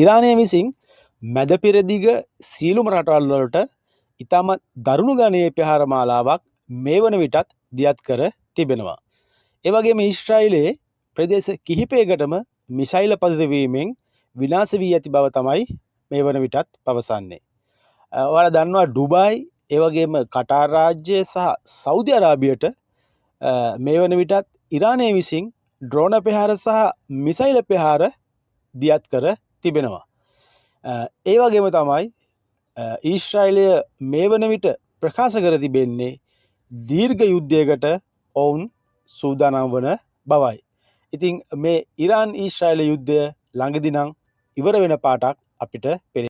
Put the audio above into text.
ඉරානය විසින් මැද පෙරදිග සියලුම රටවල් වලට ඉතාමත් දරුණු ගණයේ ප්‍රහාර මාලාවක් මේ වන විටත් දියත් කර තිබෙනවා. ඒ වගේම ඊශ්‍රායලයේ ප්‍රදේශ කිහිපයකටම මිසයිල පදිතවීමෙන් විනාශ වී ඇති බව තමයි මේ වන විටත් පවසන්නේ. ඔයාලා දන්නවා ඩුබායි ඒ වගේම කටාර් රාජ්‍යය සහ සෞදි අරාබියට මේ වන විටත් ඉරානය විසින් ඩ්‍රෝන ප්‍රහාර සහ මිසයිල ප්‍රහාර දියත් කර තිබෙනවා. ඒ වගේම තමයි ඊශ්‍රායලය මේ වන විට ප්‍රකාශ කර තිබෙන්නේ දීර්ඝ යුද්ධයකට ඔවුන් සූදානම් වන බවයි. ඉතින් මේ ඉරාන් ඊශ්‍රායල යුද්ධය ළඟදී නම් ඉවර වෙන පාටක් අපිට පෙනේ.